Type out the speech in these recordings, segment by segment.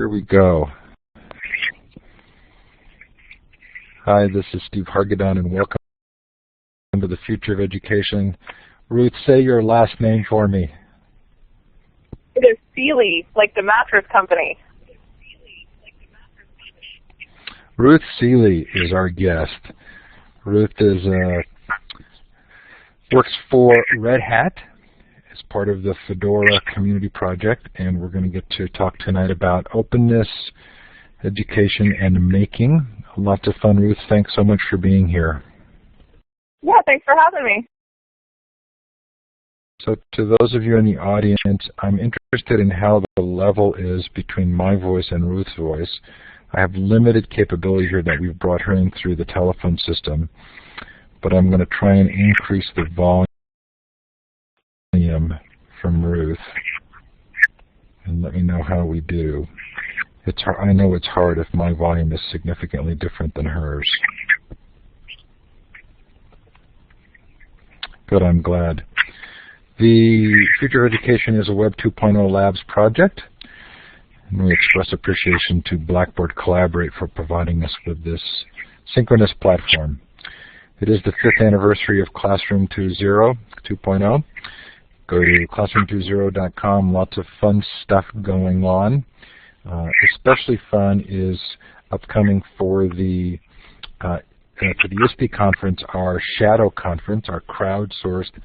Here we go. Hi, this is Steve Hargadon, and welcome to the Future of Education. Ruth, say your last name for me. It is Suehle, like the mattress company. Ruth Suehle is our guest. Ruth is works for Red Hat as part of the Fedora Community Project, and we're going to get to talk tonight about openness, education, and making. Lots of fun, Ruth. Thanks so much for being here. Yeah, thanks for having me. So to those of you in the audience, I'm interested in how the level is between my voice and Ruth's voice. I have limited capability here that we've brought her in through the telephone system, but I'm going to try and increase the volume from Ruth, and let me know how we do. I know it's hard if my volume is significantly different than hers. Good, I'm glad. The Future of Education is a Web 2.0 Labs project, and we express appreciation to Blackboard Collaborate for providing us with this synchronous platform. It is the 5th anniversary of Classroom 2.0. Go to classroom20.com. Lots of fun stuff going on. Especially fun is upcoming for the ISTE conference, our Shadow Conference, our crowdsourced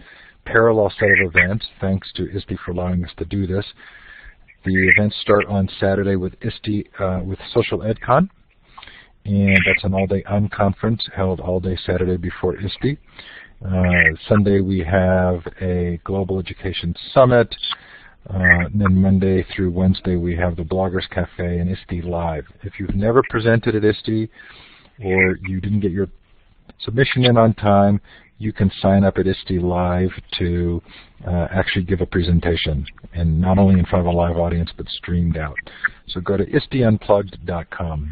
parallel set of events. Thanks to ISTE for allowing us to do this. The events start on Saturday with ISTE with Social EdCon, and that's an all-day unconference held all day Saturday before ISTE. Sunday we have a Global Education Summit. And then Monday through Wednesday we have the Bloggers Cafe and ISTE Live. If you've never presented at ISTE or you didn't get your submission in on time, you can sign up at ISTE Live to actually give a presentation, and not only in front of a live audience but streamed out. So go to ISTEunplugged.com.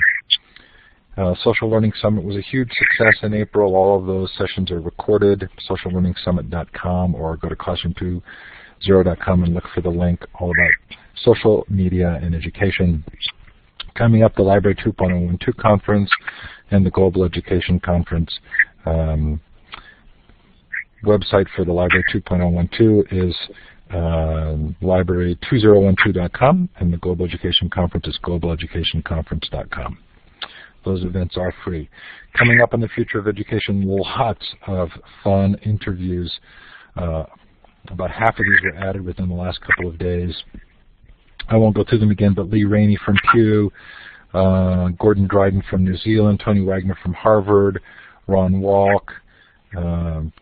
Social Learning Summit was a huge success in April. All of those sessions are recorded. SocialLearningSummit.com, or go to Classroom20.com and look for the link all about social media and education. Coming up, the Library 2.012 Conference and the Global Education Conference. Website for the Library 2.012 is library2012.com, and the Global Education Conference is globaleducationconference.com. Those events are free. Coming up in the Future of Education, lots of fun interviews. About half of these were added within the last couple of days. I won't go through them again, but Lee Rainey from Pew, Gordon Dryden from New Zealand, Tony Wagner from Harvard, Ron Walk,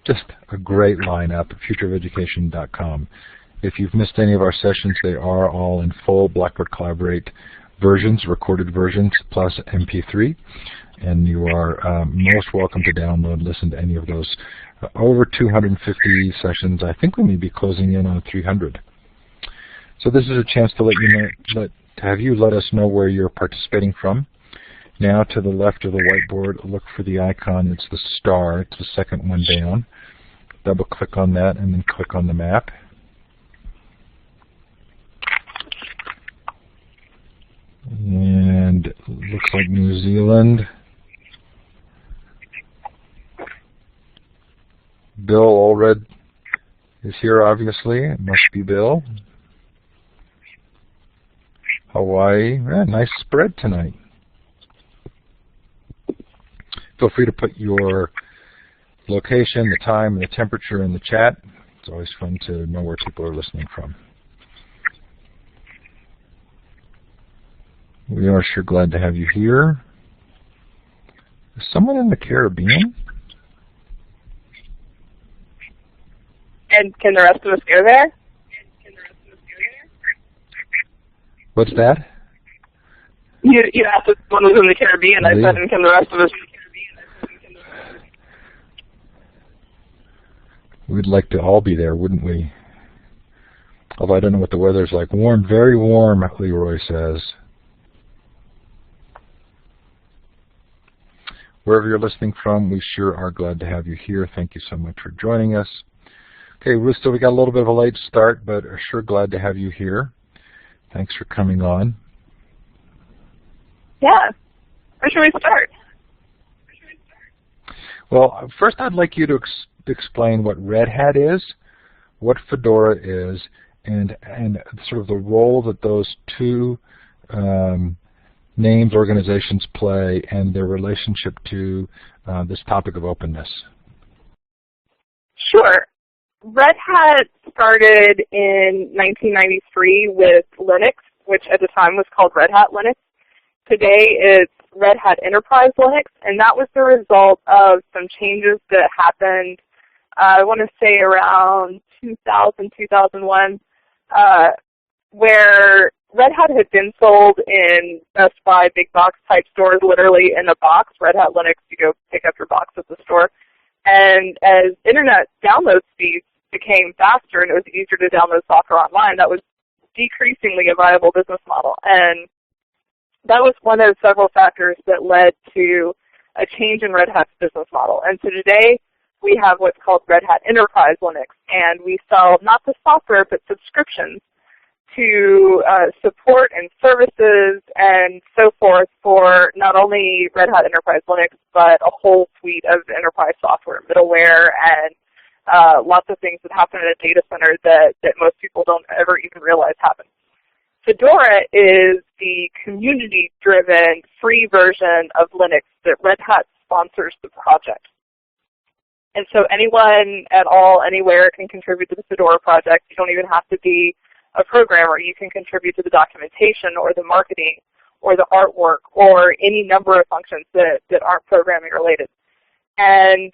just a great lineup at futureofeducation.com. If you've missed any of our sessions, they are all in full Blackboard Collaborate versions, recorded versions, plus MP3, and you are most welcome to download and listen to any of those. Over 250 sessions. I think we may be closing in on 300. So this is a chance to have you let us know where you're participating from. Now to the left of the whiteboard, look for the icon. It's the star. It's the second one down. Double click on that and then click on the map. And it looks like New Zealand. Bill Allred is here, obviously. It must be Bill. Hawaii. Nice spread tonight. Feel free to put your location, the time, and the temperature in the chat. It's always fun to know where people are listening from. We are sure glad to have you here. Is someone in the Caribbean? And can the rest of us go there? What's that? You asked if someone was in the Caribbean. I said, and can the rest of us? We'd like to all be there, wouldn't we? Although I don't know what the weather's like. Warm, very warm, Leroy says. Wherever you're listening from, we sure are glad to have you here. Thank you so much for joining us. Okay, Ruth, so we got a little bit of a late start, but are sure glad to have you here. Thanks for coming on. Yeah. Where should we start? Well, first I'd like you to explain what Red Hat is, what Fedora is, and sort of the role that those two names, organizations play, and their relationship to this topic of openness. Sure. Red Hat started in 1993 with Linux, which at the time was called Red Hat Linux. Today it's Red Hat Enterprise Linux, and that was the result of some changes that happened, I want to say around 2000, 2001, where Red Hat had been sold in Best Buy big box type stores, literally in a box. Red Hat Linux, you go pick up your box at the store. And as internet download speeds became faster and it was easier to download software online, that was decreasingly a viable business model. And that was one of several factors that led to a change in Red Hat's business model. And so today we have what's called Red Hat Enterprise Linux, and we sell not the software but subscriptions to support and services and so forth for not only Red Hat Enterprise Linux, but a whole suite of enterprise software, middleware, and lots of things that happen in a data center that most people don't ever even realize happen. Fedora is the community-driven free version of Linux that Red Hat sponsors the project. And so anyone at all, anywhere can contribute to the Fedora project. You don't even have to be a programmer. You can contribute to the documentation or the marketing or the artwork or any number of functions that aren't programming related. And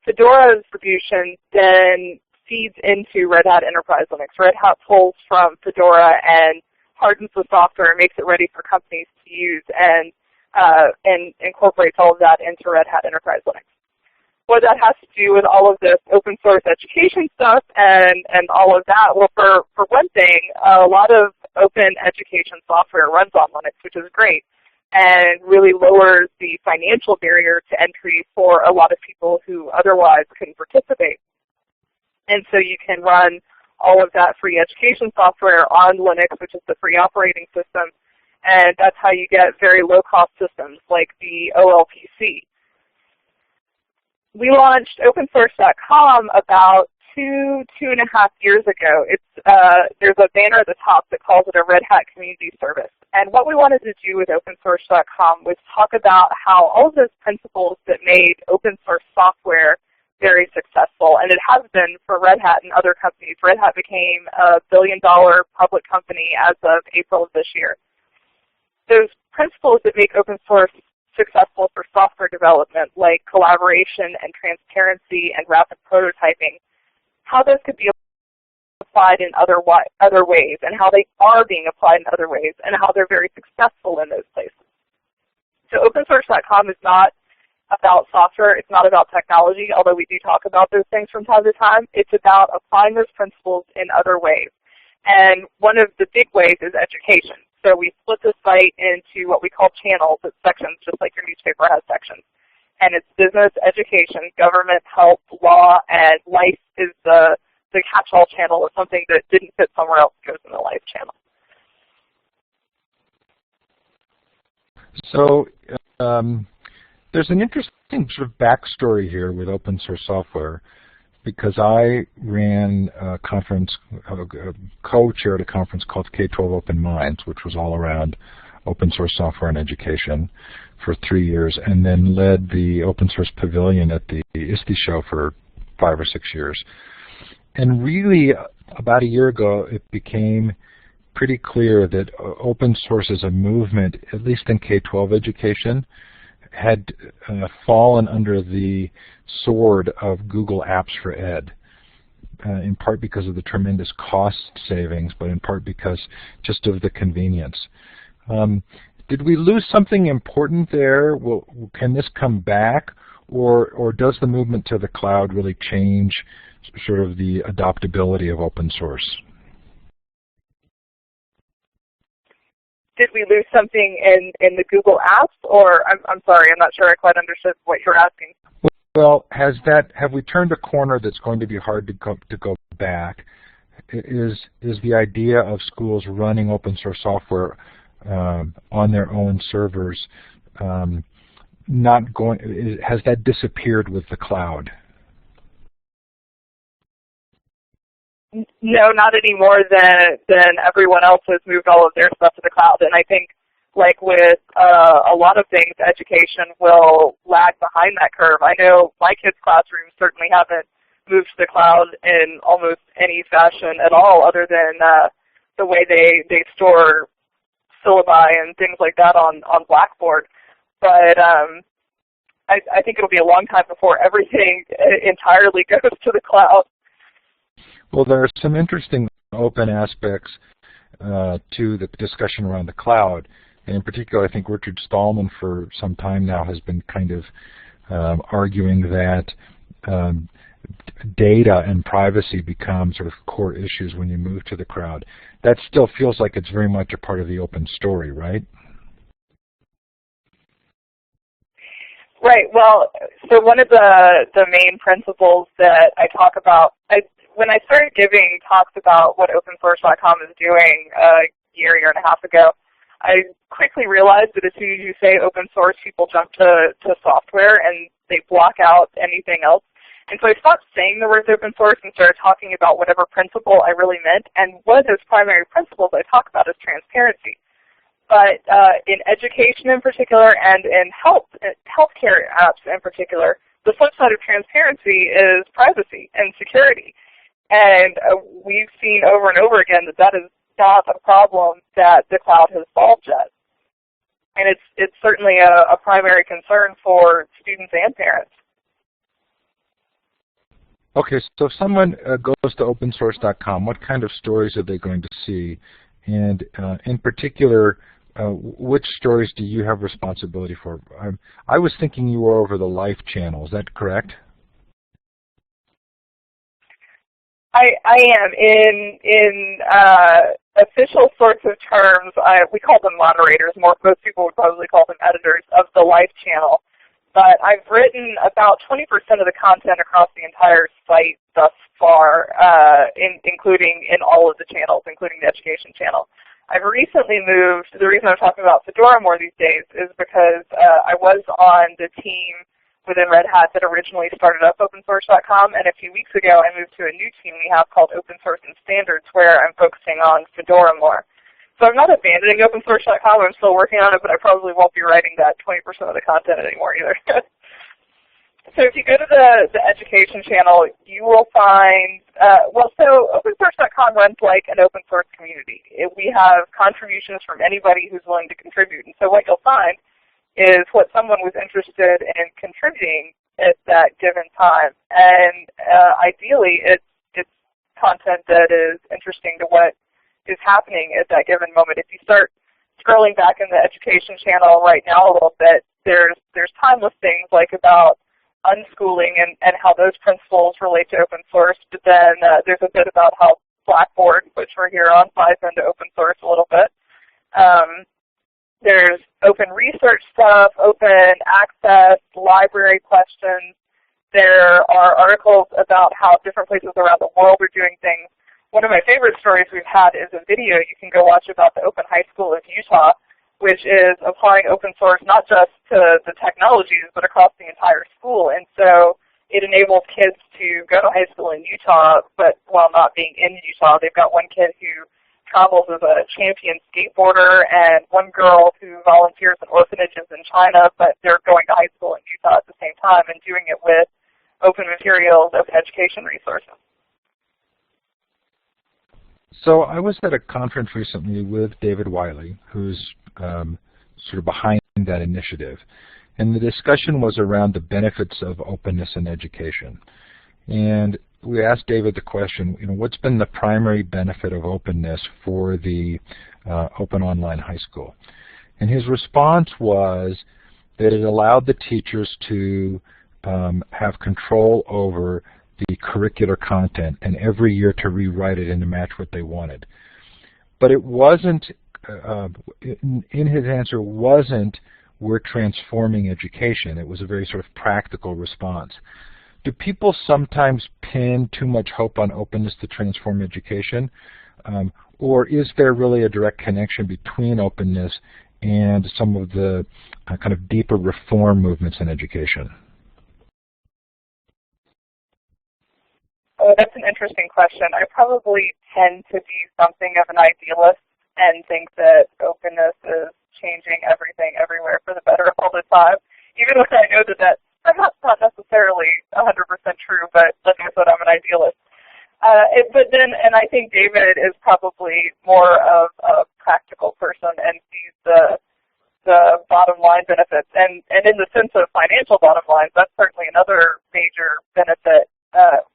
Fedora's distribution then feeds into Red Hat Enterprise Linux. Red Hat pulls from Fedora and hardens the software and makes it ready for companies to use and incorporates all of that into Red Hat Enterprise Linux. What that has to do with all of this open source education stuff and all of that, well, for one thing, a lot of open education software runs on Linux, which is great, and really lowers the financial barrier to entry for a lot of people who otherwise couldn't participate. And so you can run all of that free education software on Linux, which is the free operating system, and that's how you get very low-cost systems like the OLPC. We launched opensource.com about two and a half years ago. There's a banner at the top that calls it a Red Hat community service. And what we wanted to do with opensource.com was talk about how all of those principles that made open source software very successful, and it has been for Red Hat and other companies. Red Hat became a billion-dollar public company as of April of this year. Those principles that make open source successful for software development, like collaboration and transparency and rapid prototyping, how those could be applied in other ways, and how they are being applied in other ways, and how they're very successful in those places. So opensource.com is not about software, it's not about technology, although we do talk about those things from time to time. It's about applying those principles in other ways. And one of the big ways is education. So we split the site into what we call channels. It's sections, just like your newspaper has sections. And it's business, education, government, health, law, and life is the catch-all channel of something that didn't fit somewhere else goes in the life channel. So there's an interesting sort of backstory here with open source software, because I ran a conference, co-chaired a conference called K-12 Open Minds, which was all around open source software and education for 3 years, and then led the open source pavilion at the ISTE show for 5 or 6 years. And really, about a year ago, it became pretty clear that open source as a movement, at least in K-12 education, had fallen under the sword of Google Apps for Ed, in part because of the tremendous cost savings, but in part because just of the convenience. Did we lose something important there? Can this come back, or does the movement to the cloud really change sort of the adoptability of open source? Did we lose something in the Google Apps, or I'm sorry, I'm not sure I quite understood what you're asking. Well, have we turned a corner that's going to be hard to go back? Is the idea of schools running open source software on on their own servers, not going, has that disappeared with the cloud? No, not any more than everyone else has moved all of their stuff to the cloud. And I think, like with a lot of things, education will lag behind that curve. I know my kids' classrooms certainly haven't moved to the cloud in almost any fashion at all, other than the way they store syllabi and things like that on Blackboard. But I think it'll be a long time before everything entirely goes to the cloud. Well, there are some interesting open aspects to the discussion around the cloud. And in particular, I think Richard Stallman for some time now has been kind of arguing that data and privacy become sort of core issues when you move to the cloud. That still feels like it's very much a part of the open story, right? Right. Well, so one of the main principles that I talk about, when I started giving talks about what opensource.com is doing a year and a half ago, I quickly realized that as soon as you say open source, people jump to software and they block out anything else. And so I stopped saying the words open source and started talking about whatever principle I really meant. And one of those primary principles I talk about is transparency. But in education in particular and in healthcare apps in particular, the flip side of transparency is privacy and security. And we've seen over and over again that that is not a problem that the cloud has solved yet. And it's certainly a primary concern for students and parents. Okay, so if someone goes to opensource.com, what kind of stories are they going to see? And in particular, which stories do you have responsibility for? I was thinking you were over the Life channel. Is that correct? I am. In official sorts of terms, we call them moderators. Most people would probably call them editors of the Life channel. But I've written about 20% of the content across the entire site thus far, including in all of the channels, including the education channel. I've recently moved. The reason I'm talking about Fedora more these days is because I was on the team within Red Hat that originally started up opensource.com, and a few weeks ago I moved to a new team we have called Open Source and Standards, where I'm focusing on Fedora more. So I'm not abandoning opensource.com, I'm still working on it, but I probably won't be writing that 20% of the content anymore either. So if you go to the education channel, you will find, so opensource.com runs like an open source community. We have contributions from anybody who's willing to contribute. And so what you'll find is what someone was interested in contributing at that given time. And ideally, it's content that is interesting to what is happening at that given moment. If you start scrolling back in the education channel right now a little bit, there's timeless things like about unschooling and how those principles relate to open source, but then there's a bit about how Blackboard, which we're here on, ties into open source a little bit. There's open research stuff, open access, library questions. There are articles about how different places around the world are doing things. One of my favorite stories we've had is a video you can go watch about the Open High School of Utah, which is applying open source not just to the technologies, but across the entire school. And so it enables kids to go to high school in Utah, but while not being in Utah. They've got one kid who travels as a champion skateboarder and one girl who volunteers in orphanages in China, but they're going to high school in Utah at the same time and doing it with open materials, open education resources. So I was at a conference recently with David Wiley, who's sort of behind that initiative. And the discussion was around the benefits of openness in education. And we asked David the question, what's been the primary benefit of openness for the Open Online High School? And his response was that it allowed the teachers to have control over the curricular content and every year to rewrite it and to match what they wanted. But it wasn't, in his answer, wasn't we're transforming education. It was a very sort of practical response. Do people sometimes pin too much hope on openness to transform education? Or is there really a direct connection between openness and some of the kind of deeper reform movements in education? Oh, that's an interesting question. I probably tend to be something of an idealist and think that openness is changing everything everywhere for the better all the time, even when I know that that's perhaps not necessarily 100% true, but like I said, I'm an idealist. And I think David is probably more of a practical person and sees the bottom line benefits. And in the sense of financial bottom lines, that's certainly another major benefit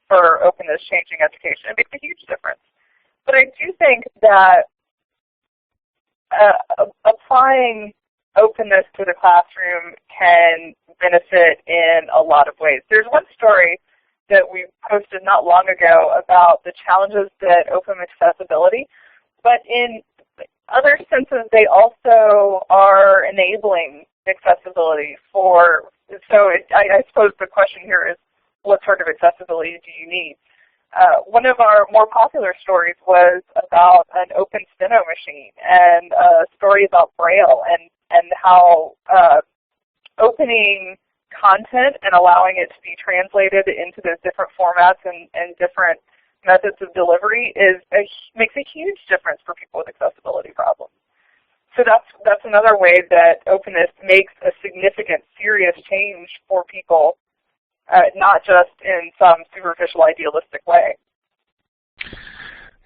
for openness changing education. It makes a huge difference. But I do think that applying openness to the classroom can benefit in a lot of ways. There's one story that we posted not long ago about the challenges that open accessibility, but in other senses they also are enabling accessibility for, I suppose the question here is, what sort of accessibility do you need? One of our more popular stories was about an open steno machine and a story about Braille and how opening content and allowing it to be translated into those different formats and different methods of delivery makes a huge difference for people with accessibility problems. So that's another way that openness makes a significant, serious change for people, not just in some superficial, idealistic way.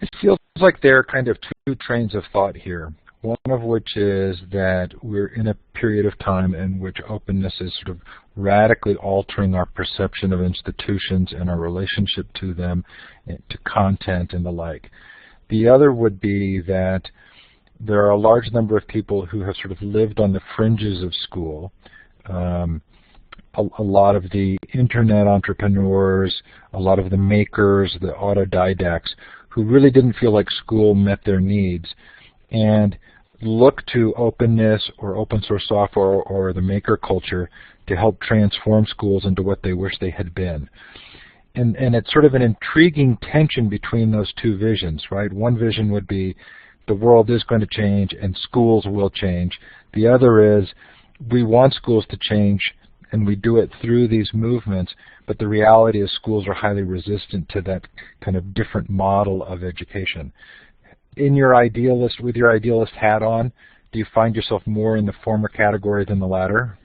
It feels like there are kind of two trains of thought here. One of which is that we're in a period of time in which openness is sort of radically altering our perception of institutions and our relationship to them, to content and the like. The other would be that there are a large number of people who have sort of lived on the fringes of school. A lot of the internet entrepreneurs, a lot of the makers, the autodidacts, who really didn't feel like school met their needs, and look to openness or open source software or the maker culture to help transform schools into what they wish they had been. And it's sort of an intriguing tension between those two visions, right? One vision would be the world is going to change and schools will change. The other is we want schools to change and we do it through these movements, but the reality is schools are highly resistant to that kind of different model of education. With your idealist hat on, do you find yourself more in the former category than the latter?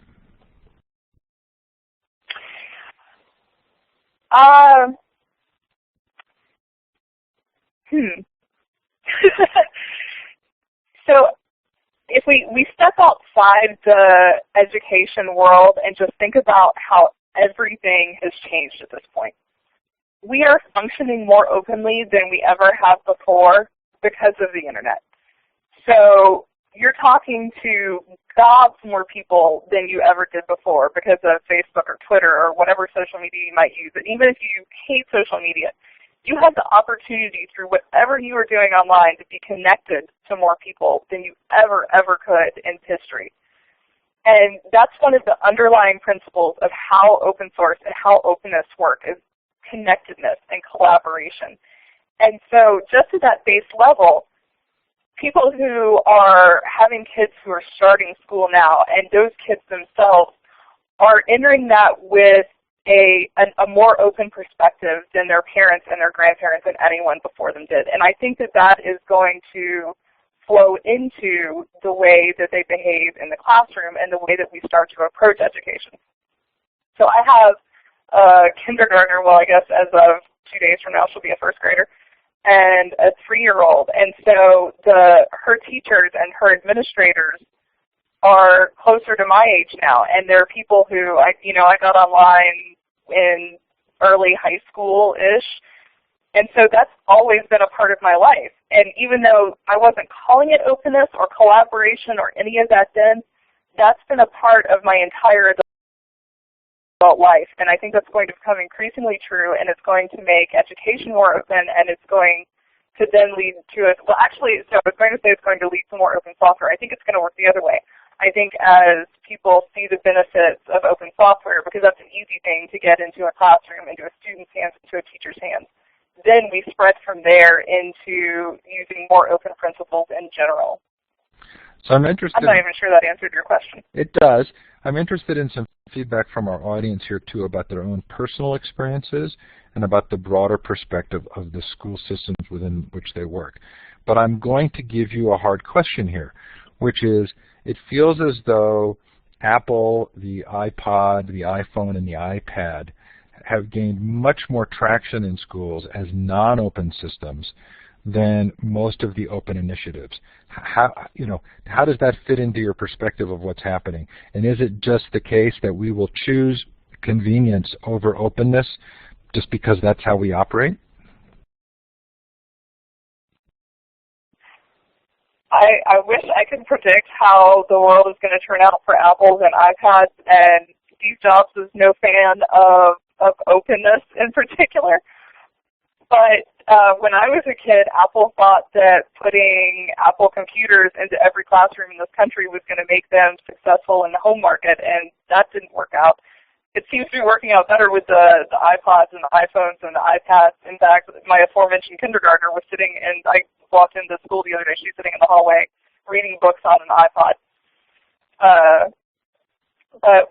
So if we step outside the education world and just think about how everything has changed at this point, we are functioning more openly than we ever have before because of the internet. So you're talking to gobs more people than you ever did before because of Facebook or Twitter or whatever social media you might use. And even if you hate social media, you have the opportunity through whatever you are doing online to be connected to more people than you ever could in history. And that's one of the underlying principles of how open source and how openness work is connectedness and collaboration. And so just at that base level, people who are having kids who are starting school now, and those kids themselves are entering that with a more open perspective than their parents and their grandparents and anyone before them did. And I think that is going to flow into the way that they behave in the classroom and the way that we start to approach education. So I have a kindergartner, well, I guess as of 2 days from now she'll be a first grader, and a 3-year-old. And so her teachers and her administrators are closer to my age now, and they're people who I got online in early high school-ish, and so that's always been a part of my life. And even though I wasn't calling it openness or collaboration or any of that then, that's been a part of my entire adult life, and I think that's going to become increasingly true, and it's going to make education more open, and it's going to then lead to it. Well, actually, so I was going to say it's going to lead to more open software. I think it's going to work the other way. I think as people see the benefits of open software, because that's an easy thing to get into a classroom, into a student's hands, into a teacher's hands, then we spread from there into using more open principles in general. So I'm interested. I'm not even sure that answered your question. It does. I'm interested in some feedback from our audience here, too, about their own personal experiences and about the broader perspective of the school systems within which they work. But I'm going to give you a hard question here, which is, it feels as though Apple, the iPod, the iPhone, and the iPad have gained much more traction in schools as non-open systems than most of the open initiatives. How does that fit into your perspective of what's happening? And is it just the case that we will choose convenience over openness just because that's how we operate? I wish I could predict how the world is going to turn out for Apples and iPads, and Steve Jobs is no fan of openness in particular. But when I was a kid, Apple thought that putting Apple computers into every classroom in this country was going to make them successful in the home market, and that didn't work out. It seems to be working out better with the iPods and the iPhones and the iPads. In fact, my aforementioned kindergartner was sitting, and I walked into school the other day, she was sitting in the hallway reading books on an iPod. But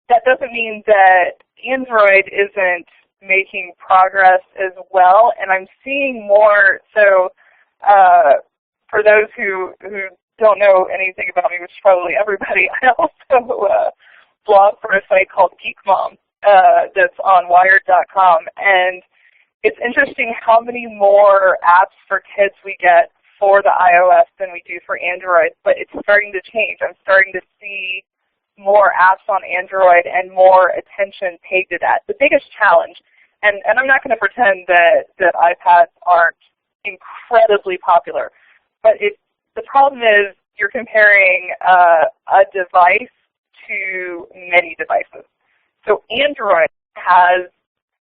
that doesn't mean that Android isn't making progress as well, and I'm seeing more. So for those who don't know anything about me, which is probably everybody, I also blog for a site called Geek Mom that's on Wired.com, and it's interesting how many more apps for kids we get for the iOS than we do for Android, but it's starting to change. I'm starting to see more apps on Android and more attention paid to that. The biggest challenge, and I'm not going to pretend that iPads aren't incredibly popular, but the problem is you're comparing a device to many devices. So Android has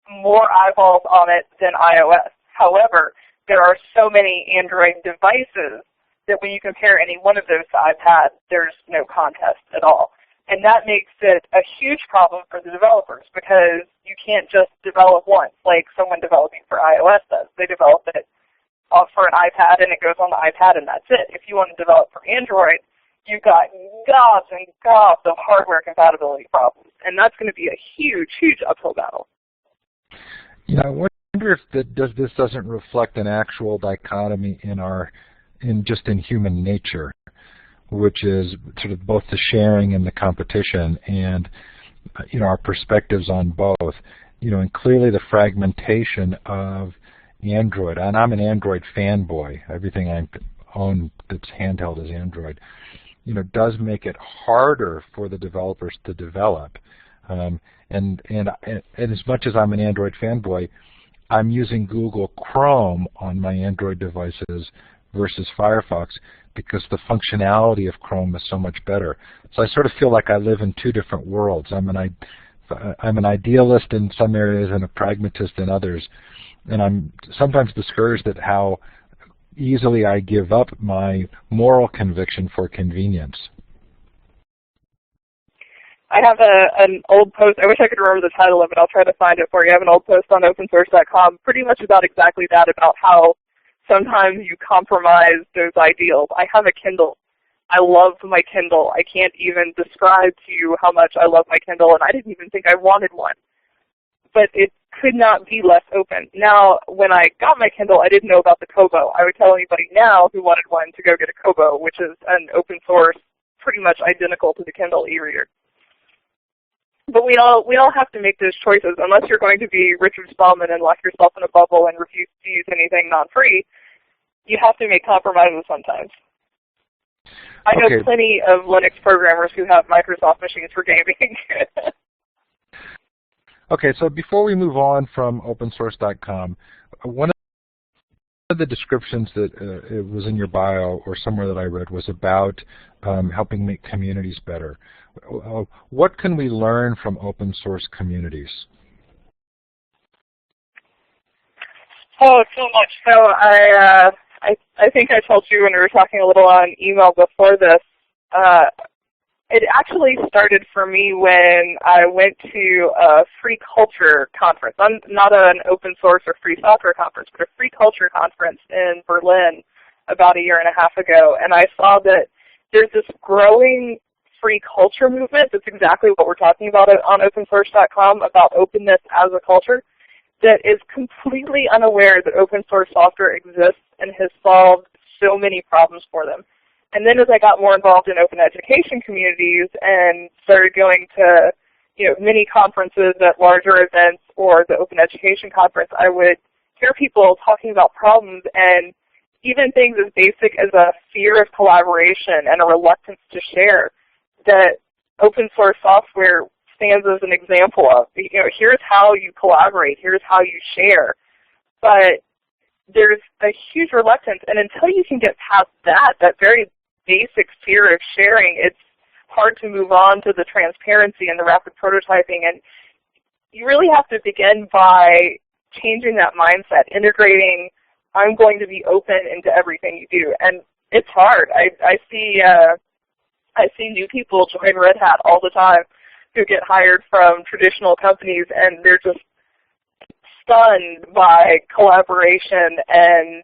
more eyeballs on it than iOS. However, there are so many Android devices that when you compare any one of those to iPad, there's no contest at all. And that makes it a huge problem for the developers because you can't just develop once like someone developing for iOS does. They develop it for an iPad and it goes on the iPad and that's it. If you want to develop for Android, you've got gobs and gobs of hardware compatibility problems. And that's going to be a huge, huge uphill battle. Yeah, I wonder if this doesn't reflect an actual dichotomy in human nature, which is sort of both the sharing and the competition, and our perspectives on both. And clearly the fragmentation of Android, and I'm an Android fanboy. Everything I own that's handheld is Android. Does make it harder for the developers to develop. And as much as I'm an Android fanboy, I'm using Google Chrome on my Android devices versus Firefox because the functionality of Chrome is so much better. So I sort of feel like I live in two different worlds. I'm an idealist in some areas and a pragmatist in others. And I'm sometimes discouraged at how easily I give up my moral conviction for convenience. I have an old post. I wish I could remember the title of it. I'll try to find it for you. I have an old post on opensource.com pretty much about exactly that, about how sometimes you compromise those ideals. I have a Kindle. I love my Kindle. I can't even describe to you how much I love my Kindle, and I didn't even think I wanted one. But it could not be less open. Now, when I got my Kindle, I didn't know about the Kobo. I would tell anybody now who wanted one to go get a Kobo, which is an open source, pretty much identical to the Kindle e-reader. But we all have to make those choices. Unless you're going to be Richard Stallman and lock yourself in a bubble and refuse to use anything non-free, you have to make compromises sometimes. I know plenty of Linux programmers who have Microsoft machines for gaming. Okay, so before we move on from opensource.com, one of the descriptions that it was in your bio or somewhere that I read was about helping make communities better. What can we learn from open source communities? Oh, so much. So I think I told you when we were talking a little on email before this, it actually started for me when I went to a free culture conference. Not an open source or free software conference, but a free culture conference in Berlin about a year and a half ago. And I saw that there's this growing free culture movement. That's exactly what we're talking about on opensource.com, about openness as a culture, that is completely unaware that open source software exists and has solved so many problems for them. And then as I got more involved in open education communities and started going to mini conferences at larger events or the Open Education Conference, I would hear people talking about problems and even things as basic as a fear of collaboration and a reluctance to share that open source software stands as an example of. Here's how you collaborate, here's how you share. But there's a huge reluctance, and until you can get past that very basic fear of sharing, it's hard to move on to the transparency and the rapid prototyping. And you really have to begin by changing that mindset, integrating, I'm going to be open into everything you do. And it's hard. I see new people join Red Hat all the time who get hired from traditional companies, and they're just stunned by collaboration and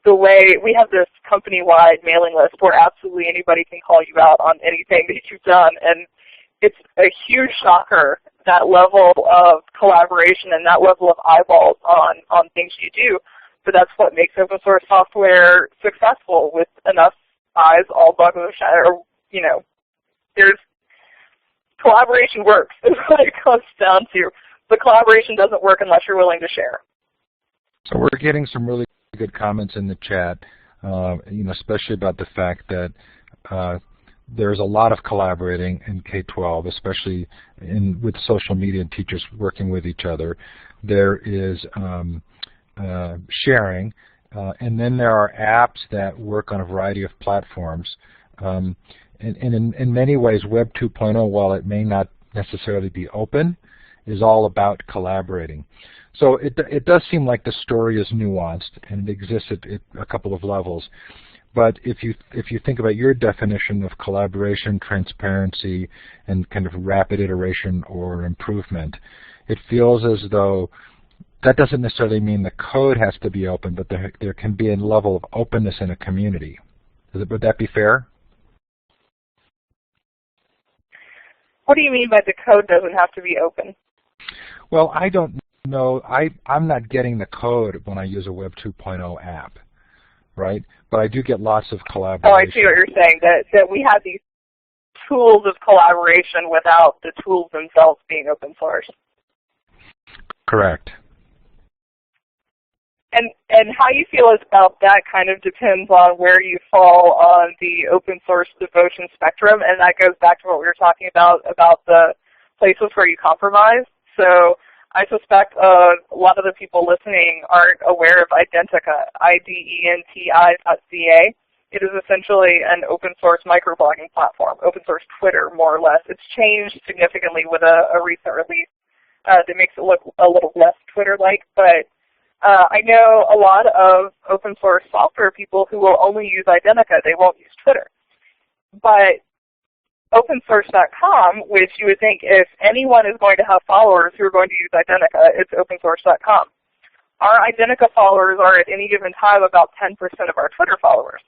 the way we have this company-wide mailing list where absolutely anybody can call you out on anything that you've done, and it's a huge shocker, that level of collaboration and that level of eyeballs on things you do. But that's what makes open source software successful. With enough eyes, all bugs are, there's collaboration works is what it comes down to. But collaboration doesn't work unless you're willing to share. So we're getting some really good comments in the chat, especially about the fact that there's a lot of collaborating in K-12, especially with social media and teachers working with each other. There is sharing, and then there are apps that work on a variety of platforms. And in many ways, Web 2.0, while it may not necessarily be open, is all about collaborating. So it does seem like the story is nuanced, and it exists at a couple of levels. But if you think about your definition of collaboration, transparency, and kind of rapid iteration or improvement, it feels as though that doesn't necessarily mean the code has to be open, but there can be a level of openness in a community. Would that be fair? What do you mean by the code doesn't have to be open? Well, I don't know. I'm not getting the code when I use a Web 2.0 app, right? But I do get lots of collaboration. Oh, I see what you're saying, that we have these tools of collaboration without the tools themselves being open source. Correct. And how you feel about that kind of depends on where you fall on the open source devotion spectrum, and that goes back to what we were talking about the places where you compromise. So I suspect a lot of the people listening aren't aware of Identica, IDENTI.ca. It is essentially an open source microblogging platform, open source Twitter, more or less. It's changed significantly with a recent release that makes it look a little less Twitter-like, but I know a lot of open source software people who will only use Identica. They won't use Twitter. But opensource.com, which you would think if anyone is going to have followers who are going to use Identica, it's opensource.com. Our Identica followers are at any given time about 10% of our Twitter followers.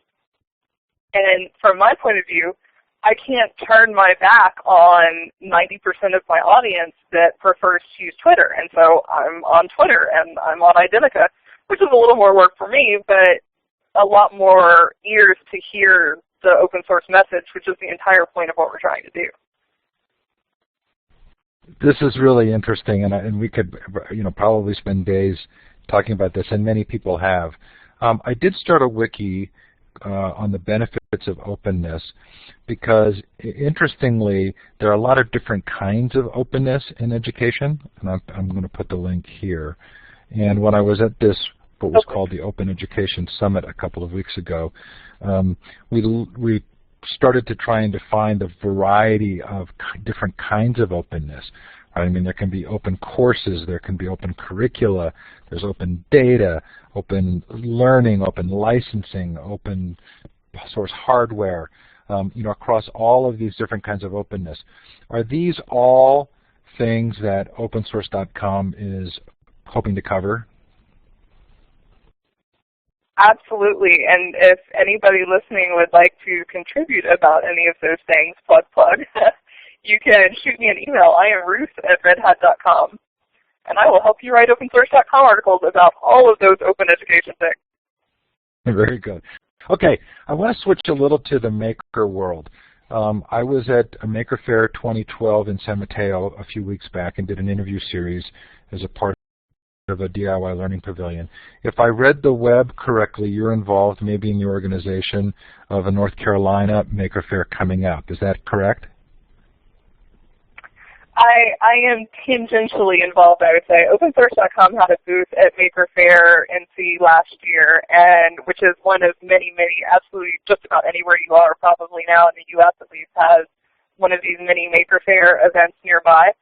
And from my point of view, I can't turn my back on 90% of my audience that prefers to use Twitter. And so I'm on Twitter and I'm on Identica, which is a little more work for me, but a lot more ears to hear the open source message, which is the entire point of what we're trying to do. This is really interesting, and we could probably spend days talking about this, and many people have. I did start a wiki on the benefits of openness because, interestingly, there are a lot of different kinds of openness in education, and I'm going to put the link here. And when I was at this, what was called the Open Education Summit a couple of weeks ago, we started to try and define the variety of different kinds of openness. Right? I mean, there can be open courses, there can be open curricula, there's open data, open learning, open licensing, open source hardware, across all of these different kinds of openness. Are these all things that opensource.com is hoping to cover? Absolutely, and if anybody listening would like to contribute about any of those things, plug, you can shoot me an email. I am Ruth@redhat.com, and I will help you write opensource.com articles about all of those open education things. Very good. Okay, I want to switch a little to the maker world. I was at a Maker Faire 2012 in San Mateo a few weeks back and did an interview series as a part of a DIY Learning Pavilion. If I read the web correctly, you're involved maybe in the organization of a North Carolina Maker Faire coming up. Is that correct? I am tangentially involved, I would say. OpenSource.com had a booth at Maker Faire NC last year, and which is one of many, absolutely just about anywhere you are probably now in the U.S. at least has one of these mini Maker Faire events nearby.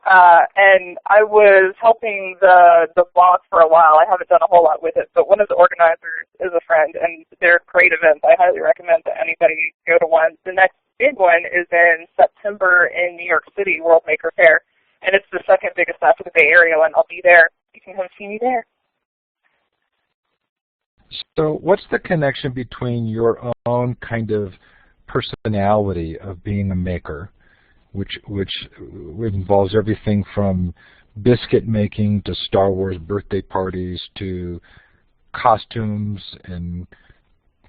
And I was helping the blog for a while. I haven't done a whole lot with it, but one of the organizers is a friend, and they're great events. I highly recommend that anybody go to one. The next big one is in September in New York City, World Maker Faire, and it's the second biggest after the Bay Area, and I'll be there. You can come see me there. So what's the connection between your own kind of personality of being a maker, which involves everything from biscuit making to Star Wars birthday parties to costumes and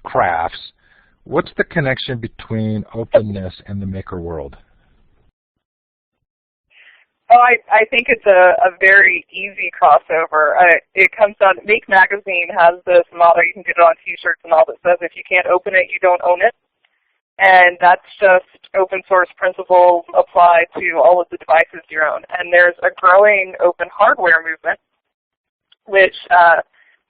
crafts? What's the connection between openness and the maker world? Oh, I think it's a very easy crossover. It comes down, Make Magazine has this motto, you can get it on t-shirts and all, that says if you can't open it, you don't own it. And that's just open source principles apply to all of the devices you own. And there's a growing open hardware movement, which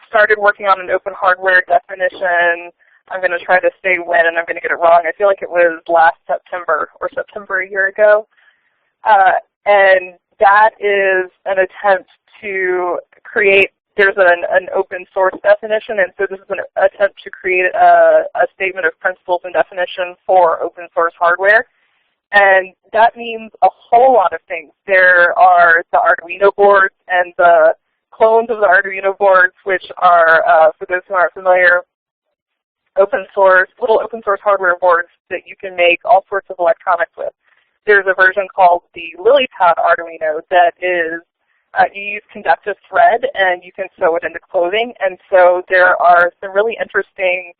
started working on an open hardware definition. I'm going to try to say when, and I'm going to get it wrong. I feel like it was last September or September a year ago. And that is an attempt to create, there's an open source definition, and so this is an attempt to create a statement of principles and definition for open source hardware. And that means a whole lot of things. There are the Arduino boards and the clones of the Arduino boards, which are, for those who aren't familiar, little open source hardware boards that you can make all sorts of electronics with. There's a version called the LilyPad Arduino that is, you use conductive thread and you can sew it into clothing. And so there are some really interesting,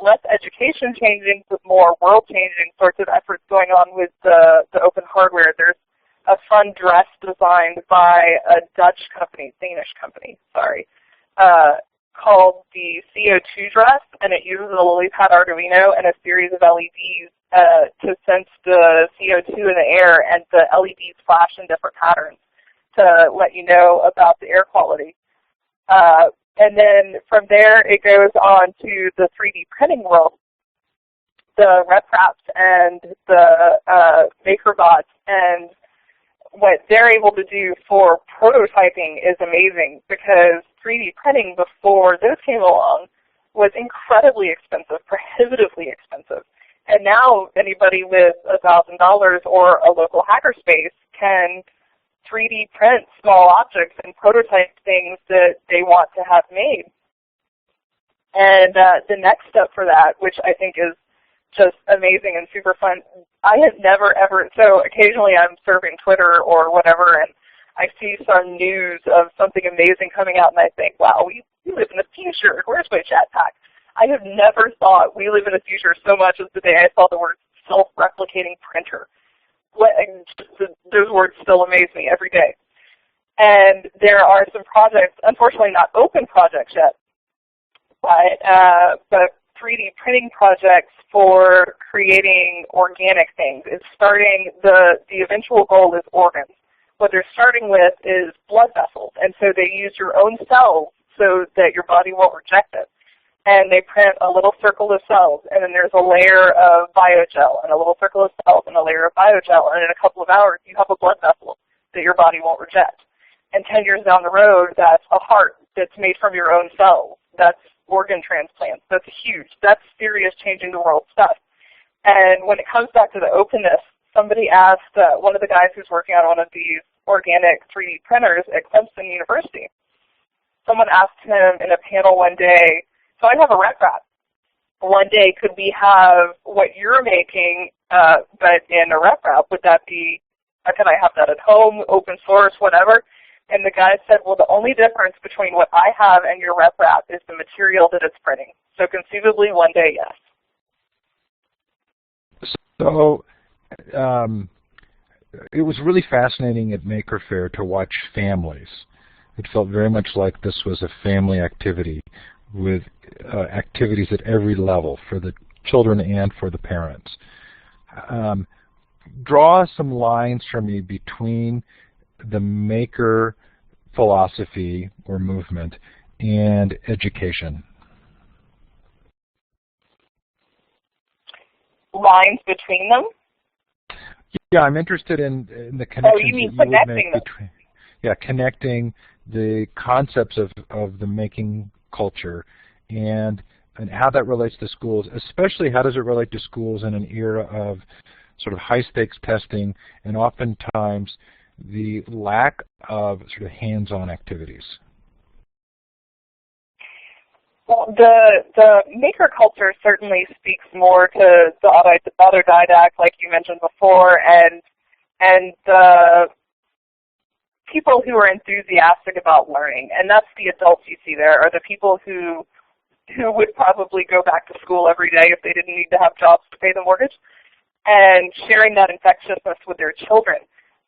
less education changing, but more world changing sorts of efforts going on with the open hardware. There's a fun dress designed by a Danish company, called the CO2 dress, and it uses a LilyPad Arduino and a series of LEDs to sense the CO2 in the air, and the LEDs flash in different patterns to let you know about the air quality. And then from there it goes on to the 3D printing world. The RepRaps and the MakerBots, and what they're able to do for prototyping is amazing, because 3D printing before those came along was incredibly expensive, prohibitively expensive. And now anybody with $1,000 or a local hackerspace can 3D print small objects and prototype things that they want to have made. And the next step for that, which I think is just amazing and super fun, I had never ever, so occasionally I'm surfing Twitter or whatever, and I see some news of something amazing coming out, and I think, wow, we live in the future. Where's my Jetpack? I have never thought we live in the future so much as the day I saw the word self-replicating printer. Those words still amaze me every day. And there are some projects, unfortunately not open projects yet, but 3D printing projects for creating organic things. It's starting, the eventual goal is organs. What they're starting with is blood vessels, and so they use your own cells so that your body won't reject it. And they print a little circle of cells, and then there's a layer of biogel, and a little circle of cells, and a layer of biogel, and in a couple of hours you have a blood vessel that your body won't reject. And 10 years down the road, that's a heart that's made from your own cells. That's organ transplants. That's huge. That's serious changing the world stuff. And when it comes back to the openness, somebody asked one of the guys who's working on one of these organic 3D printers at Clemson University, someone asked him in a panel one day, So I have a rep wrap. One day, could we have what you're making, but in a rep wrap? Would that be, can I have that at home, open source, whatever? And the guy said, well, the only difference between what I have and your rep wrap is the material that it's printing. So conceivably, one day, yes. So it was really fascinating at Maker Faire to watch families. It felt very much like this was a family activity with activities at every level for the children and for the parents. Draw some lines for me between the maker philosophy or movement and education. Lines between them? Yeah, I'm interested in the connections. Oh, you mean connecting them? Between, yeah, connecting the concepts of the making culture and how that relates to schools, especially how does it relate to schools in an era of sort of high-stakes testing and oftentimes the lack of sort of hands-on activities. Well, the maker culture certainly speaks more to the autodidact, like you mentioned before, and the people who are enthusiastic about learning, and that's the adults you see there, are the people who would probably go back to school every day if they didn't need to have jobs to pay the mortgage, and sharing that infectiousness with their children.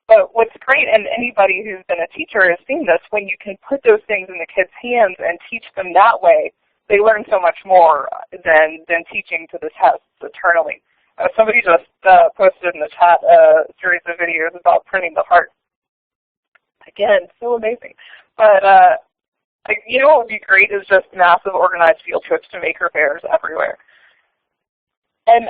But what's great, and anybody who's been a teacher has seen this, when you can put those things in the kids' hands and teach them that way, they learn so much more than teaching to the tests eternally. Somebody just posted in the chat a series of videos about printing the heart. Again, so amazing. But you know what would be great is just massive organized field trips to maker fairs everywhere. And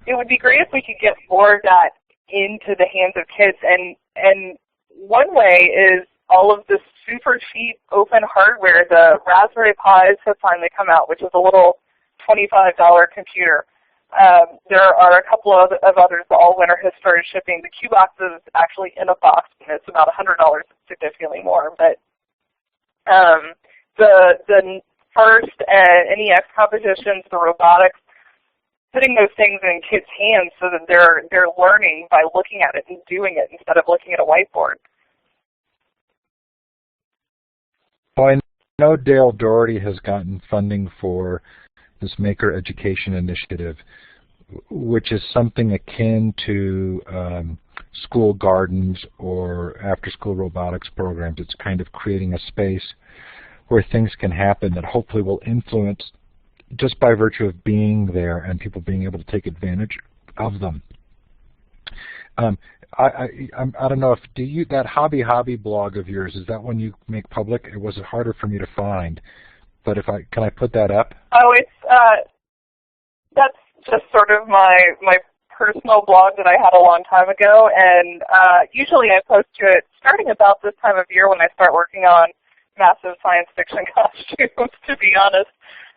it would be great if we could get more of that into the hands of kids. And one way is all of this super cheap open hardware. The Raspberry Pis have finally come out, which is a little $25 computer. There are a couple of others. The All-Winner has started shipping. The Q-Box is actually in a box, and it's about $100, significantly more. But the FIRST and NEX competitions, the robotics, putting those things in kids' hands so that they're learning by looking at it and doing it instead of looking at a whiteboard. Well, I know Dale Doherty has gotten funding for this Maker Education Initiative, which is something akin to school gardens or after-school robotics programs. It's kind of creating a space where things can happen that hopefully will influence just by virtue of being there and people being able to take advantage of them. I don't know if that hobby blog of yours, is that one you make public? It was harder for me to find, but can I put that up? Oh, it's that's just sort of my personal blog that I had a long time ago, and usually I post to it starting about this time of year when I start working on massive science fiction costumes, to be honest.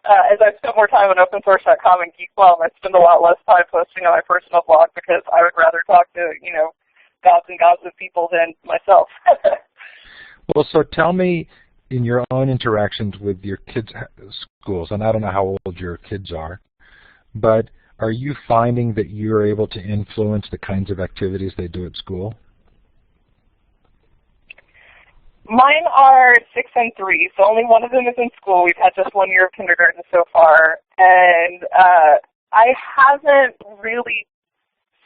As I've spent more time on opensource.com and GeekWell, I spend a lot less time posting on my personal blog because I would rather talk to, gods and gods of people than myself. Well, so tell me, in your own interactions with your kids' schools, and I don't know how old your kids are, but are you finding that you're able to influence the kinds of activities they do at school? Mine are 6 and 3, so only one of them is in school. We've had just 1 year of kindergarten so far, and I haven't really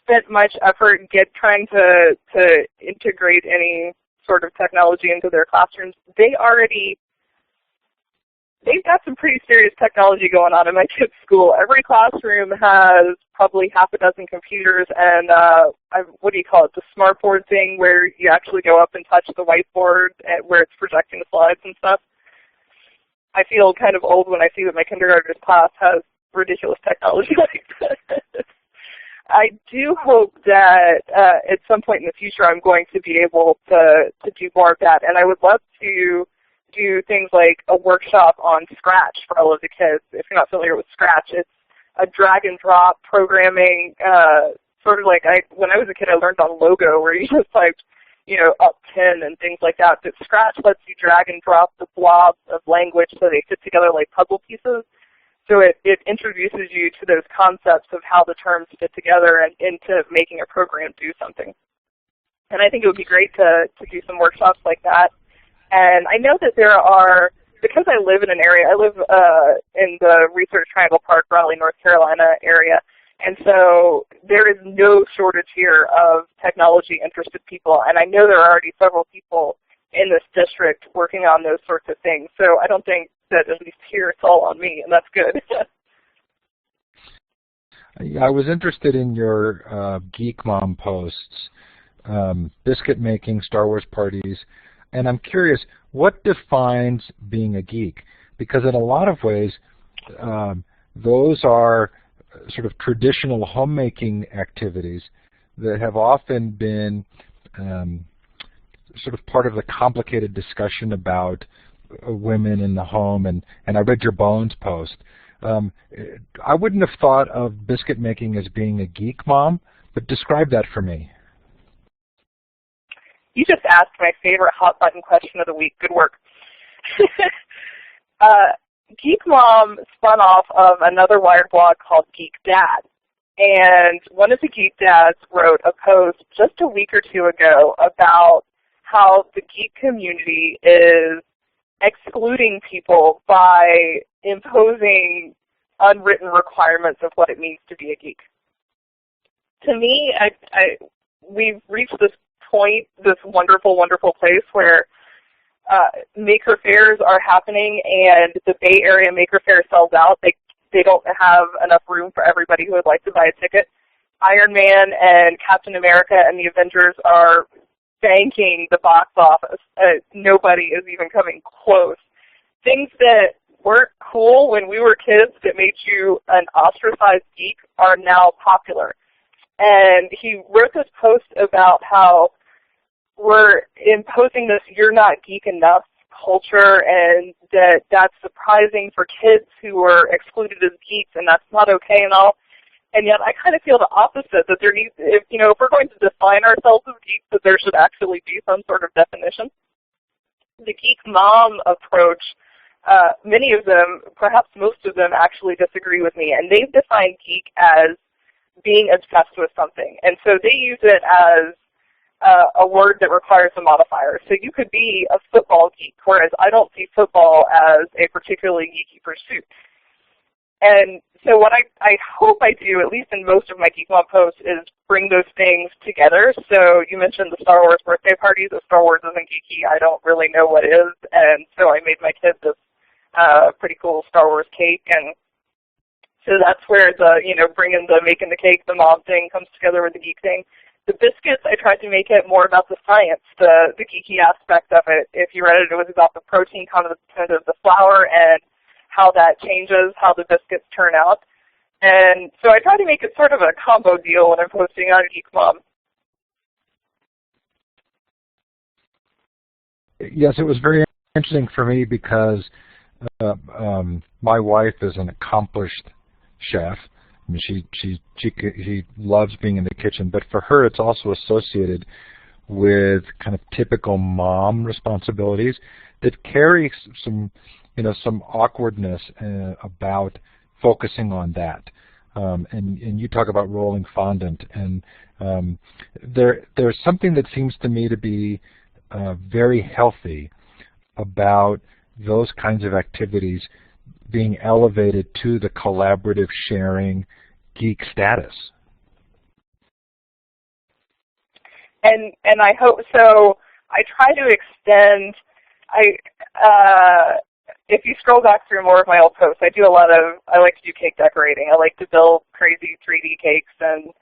spent much effort trying to integrate any sort of technology into their classrooms. They've got some pretty serious technology going on in my kids' school. Every classroom has probably half a dozen computers and, the smartboard thing where you actually go up and touch the whiteboard where it's projecting the slides and stuff. I feel kind of old when I see that my kindergartner's class has ridiculous technology like this. I do hope that at some point in the future I'm going to be able to do more of that, and I would love to do things like a workshop on Scratch for all of the kids. If you're not familiar with Scratch, it's a drag and drop programming, sort of like when I was a kid I learned on Logo where you just typed, up pin and things like that. But Scratch lets you drag and drop the blobs of language so they fit together like puzzle pieces. So it introduces you to those concepts of how the terms fit together and into making a program do something. And I think it would be great to do some workshops like that. And I know that there are, because I live in an area, I live in the Research Triangle Park, Raleigh, North Carolina area, and so there is no shortage here of technology-interested people, and I know there are already several people in this district working on those sorts of things. So I don't think that at least here it's all on me, and that's good. I was interested in your Geek Mom posts, biscuit making, Star Wars parties, and I'm curious, what defines being a geek? Because in a lot of ways, those are sort of traditional homemaking activities that have often been sort of part of the complicated discussion about women in the home, and I read your Bones post. I wouldn't have thought of biscuit making as being a geek mom, but describe that for me. You just asked my favorite hot button question of the week. Good work. Geek Mom spun off of another Wired blog called Geek Dad. And one of the Geek Dads wrote a post just a week or two ago about how the geek community is excluding people by imposing unwritten requirements of what it means to be a geek. To me, we've reached this point, this wonderful, wonderful place where maker fairs are happening, and the Bay Area Maker Fair sells out. They don't have enough room for everybody who would like to buy a ticket. Iron Man and Captain America and the Avengers are banking the box office. Nobody is even coming close. Things that weren't cool when we were kids that made you an ostracized geek are now popular. And he wrote this post about how we're imposing this "you're not geek enough" culture, and that's surprising for kids who are excluded as geeks, and that's not okay and all. And yet I kind of feel the opposite, that there needs, if we're going to define ourselves as geeks, that there should actually be some sort of definition. The Geek Mom approach, many of them, perhaps most of them, actually disagree with me, and they've defined geek as being obsessed with something. And so they use it as a word that requires a modifier. So you could be a football geek, whereas I don't see football as a particularly geeky pursuit. And so what I hope I do, at least in most of my Geek Mom posts, is bring those things together. So you mentioned the Star Wars birthday parties. If Star Wars isn't geeky, I don't really know what is. And so I made my kids this pretty cool Star Wars cake. And so that's where the, bringing the making the cake, the mom thing comes together with the geek thing. The biscuits, I tried to make it more about the science, the geeky aspect of it. If you read it, it was about the protein content of the flour and how that changes, how the biscuits turn out. And so I try to make it sort of a combo deal when I'm posting on Geek Mom. Yes, it was very interesting for me because my wife is an accomplished chef. I mean, she loves being in the kitchen, but for her it's also associated with kind of typical mom responsibilities that carry some awkwardness about focusing on that. And you talk about rolling fondant, and there's something that seems to me to be very healthy about those kinds of activities being elevated to the collaborative, sharing, geek status. And I hope so. I try to extend. If you scroll back through more of my old posts, I like to do cake decorating. I like to build crazy 3D cakes and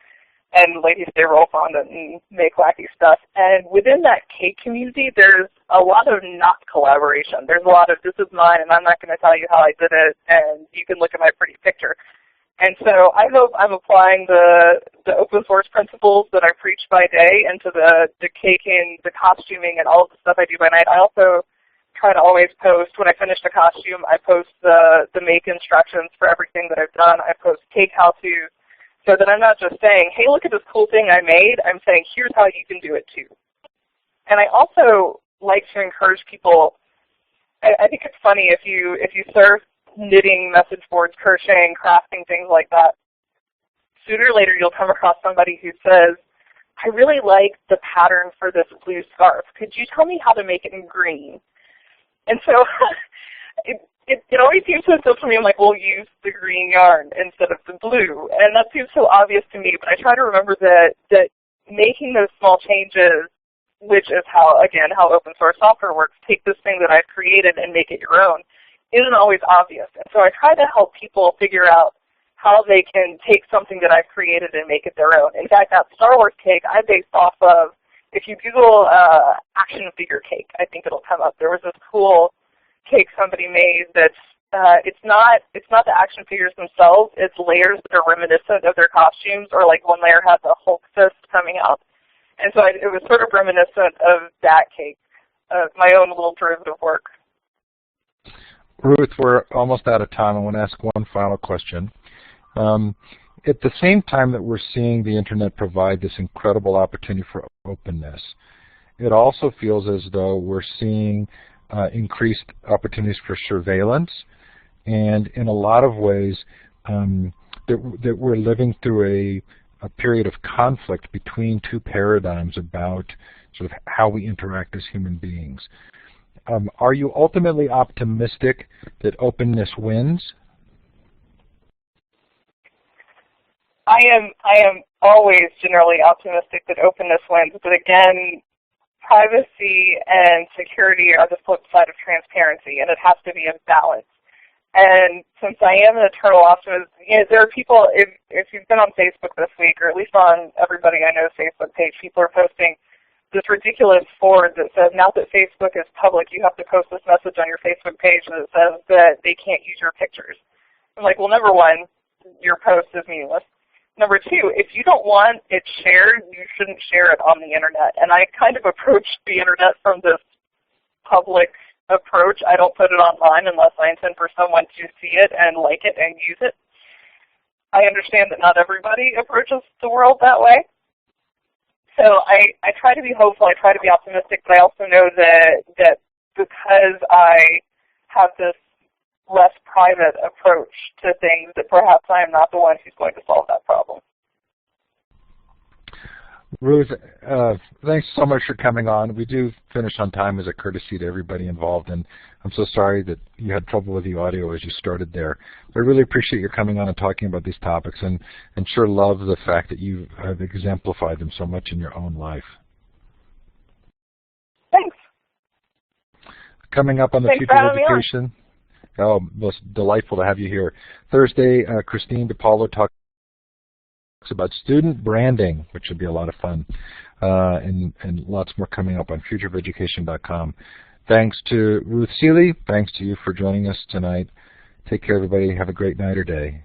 ladies say roll fondant and make wacky stuff. And within that cake community, there's a lot of not collaboration. There's a lot of this is mine and I'm not going to tell you how I did it and you can look at my pretty picture. And so I hope I'm applying the open source principles that I preach by day into the caking, the costuming, and all of the stuff I do by night. I also try to always post, when I finish a costume, I post the make instructions for everything that I've done. I post cake how-tos, so that I'm not just saying, hey, look at this cool thing I made. I'm saying, here's how you can do it too. And I also like to encourage people. I think it's funny if you surf knitting message boards, crocheting, crafting, things like that. Sooner or later, you'll come across somebody who says, "I really like the pattern for this blue scarf. Could you tell me how to make it in green?" And so it always seems so simple to me. I'm like, well, use the green yarn instead of the blue. And that seems so obvious to me, but I try to remember that making those small changes, which is how open source software works, take this thing that I've created and make it your own, isn't always obvious. And so I try to help people figure out how they can take something that I've created and make it their own. In fact, that Star Wars cake I based off of, if you Google action figure cake, I think it'll come up. There was this cool cake somebody made that's it's not the action figures themselves, it's layers that are reminiscent of their costumes, or like one layer has a Hulk fist coming out. And so it was sort of reminiscent of that cake, my own little derivative work. Ruth, we're almost out of time. I want to ask one final question. At the same time that we're seeing the Internet provide this incredible opportunity for openness, it also feels as though we're seeing increased opportunities for surveillance, and in a lot of ways that we're living through a period of conflict between two paradigms about sort of how we interact as human beings. Are you ultimately optimistic that openness wins? I am always generally optimistic that openness wins, but again, privacy and security are the flip side of transparency, and it has to be a balance. And since I am an eternal optimist, there are people, if you've been on Facebook this week, or at least on everybody I know's Facebook page, people are posting this ridiculous forward that says, now that Facebook is public, you have to post this message on your Facebook page that says that they can't use your pictures. I'm like, well, number one, your post is meaningless. Number two, if you don't want it shared, you shouldn't share it on the Internet. And I kind of approached the Internet from this public approach. I don't put it online unless I intend for someone to see it and like it and use it. I understand that not everybody approaches the world that way. So I try to be hopeful, I try to be optimistic, but I also know that because I have this less private approach to things, that perhaps I am not the one who's going to solve that problem. Ruth, thanks so much for coming on. We do finish on time as a courtesy to everybody involved, and I'm so sorry that you had trouble with the audio as you started there. I really appreciate your coming on and talking about these topics, and sure love the fact that you have exemplified them so much in your own life. Thanks. Coming up on the Future of Education. Oh, most delightful to have you here. Thursday, Christine DiPaolo talks about student branding, which should be a lot of fun, and lots more coming up on futureofeducation.com. Thanks to Ruth Suehle. Thanks to you for joining us tonight. Take care, everybody. Have a great night or day.